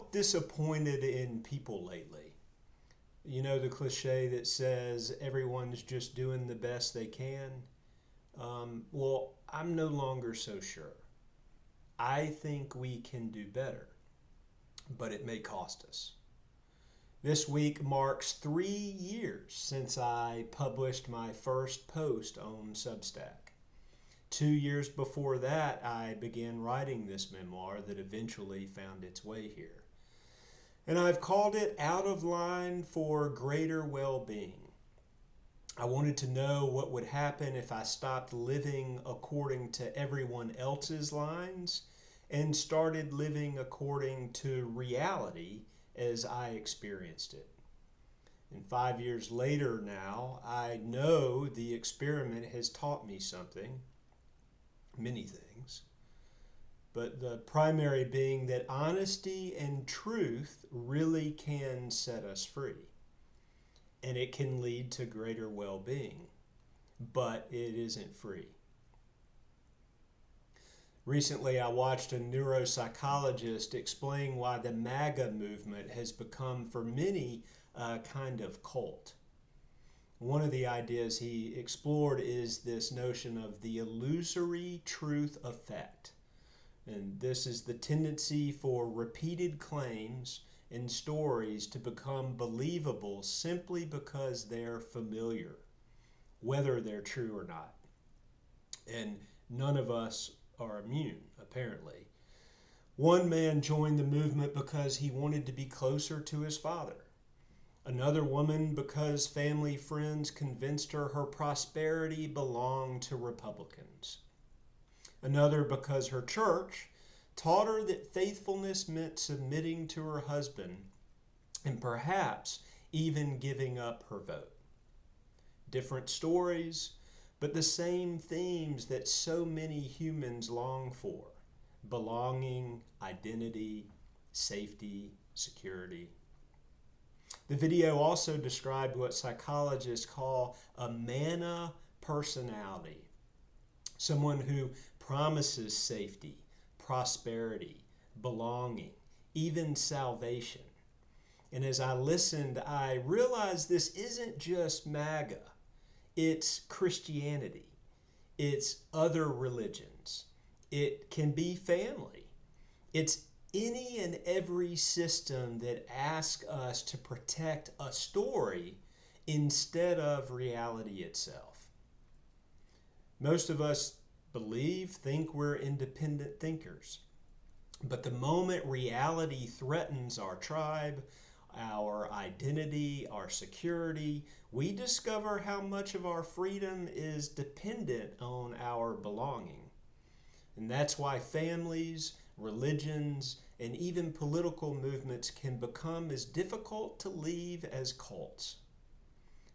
felt disappointed in people lately. You know the cliche that says everyone's just doing the best they can? Well, I'm no longer so sure. I think we can do better, but it may cost us. This week marks 3 years since I published my first post on Substack. 2 years before that, I began writing this memoir that eventually found its way here. And I've called it Out of Line for Greater Well-Being. I wanted to know what would happen if I stopped living according to everyone else's lines and started living according to reality as I experienced it. And 5 years later now, I know the experiment has taught me something, many things, but the primary being that honesty and truth really can set us free. And it can lead to greater well-being, but it isn't free. Recently, I watched a neuropsychologist explain why the MAGA movement has become, for many, a kind of cult. One of the ideas he explored is this notion of the illusory truth effect. And this is the tendency for repeated claims and stories to become believable simply because they're familiar, whether they're true or not. And none of us are immune, apparently. One man joined the movement because he wanted to be closer to his father. Another woman because family friends convinced her prosperity belonged to Republicans. Another because her church taught her that faithfulness meant submitting to her husband and perhaps even giving up her vote. Different stories, but the same themes that so many humans long for: belonging, identity, safety, security. The video also described what psychologists call a MAGA personality, someone who promises safety, prosperity, belonging, even salvation. And as I listened, I realized this isn't just MAGA. It's Christianity. It's other religions. It can be family. It's any and every system that asks us to protect a story instead of reality itself. Most of us think we're independent thinkers. But the moment reality threatens our tribe, our identity, our security, we discover how much of our freedom is dependent on our belonging. And that's why families, religions, and even political movements can become as difficult to leave as cults.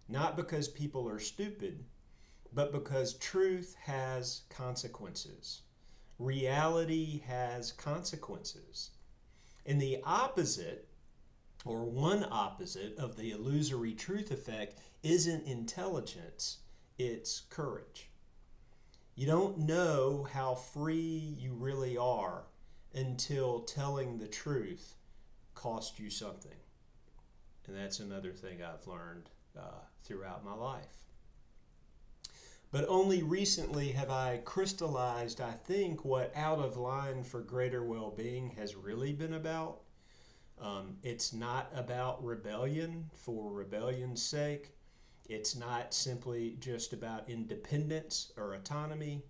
Not because people are stupid, but because truth has consequences. Reality has consequences. And the opposite, or one opposite, of the illusory truth effect isn't intelligence, it's courage. You don't know how free you really are until telling the truth cost you something. And that's another thing I've learned throughout my life. But only recently have I crystallized, I think, what Out of Line for Greater Well-Being has really been about. It's not about rebellion for rebellion's sake. It's not simply just about independence or autonomy.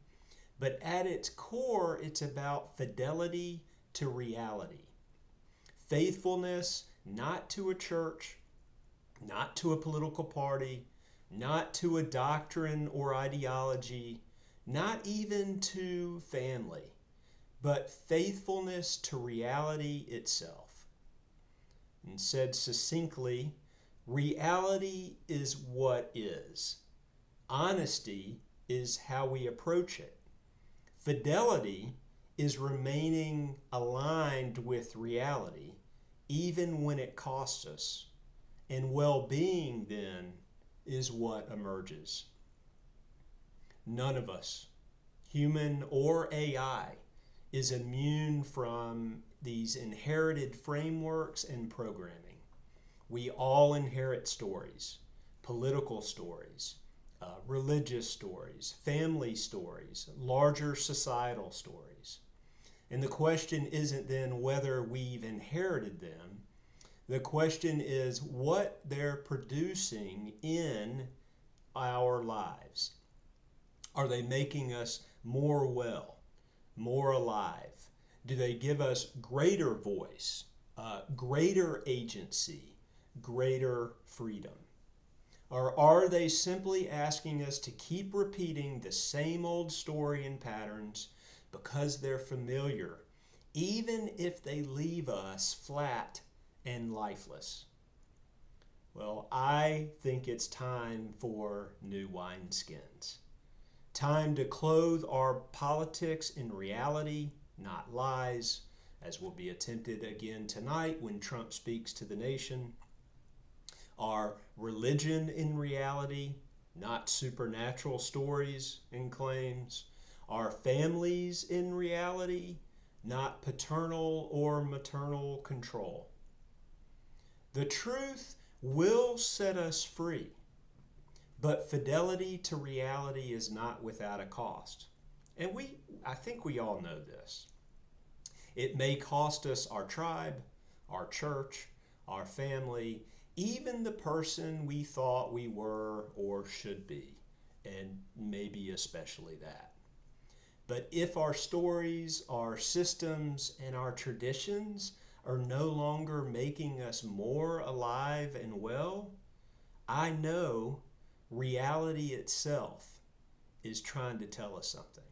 But at its core, it's about fidelity to reality. Faithfulness not to a church, not to a political party, not to a doctrine or ideology, not even to family, but faithfulness to reality itself. And said succinctly, reality is what is. Honesty is how we approach it. Fidelity is remaining aligned with reality, even when it costs us. And well-being, then, is what emerges. None of us, human or AI, is immune from these inherited frameworks and programming. We all inherit stories, political stories, religious stories, family stories, larger societal stories. And the question isn't then whether we've inherited them. The question is what they're producing in our lives. Are they making us more well, more alive? Do they give us greater voice, greater agency, greater freedom? Or are they simply asking us to keep repeating the same old story and patterns because they're familiar, even if they leave us flat and lifeless? Well, I think it's time for new wineskins. Time to clothe our politics in reality, not lies, as will be attempted again tonight when Trump speaks to the nation. Our religion in reality, not supernatural stories and claims. Our families in reality, not paternal or maternal control. The truth will set us free, but fidelity to reality is not without a cost. And I think we all know this. It may cost us our tribe, our church, our family, even the person we thought we were or should be, and maybe especially that. But if our stories, our systems, and our traditions are no longer making us more alive and well, I know reality itself is trying to tell us something.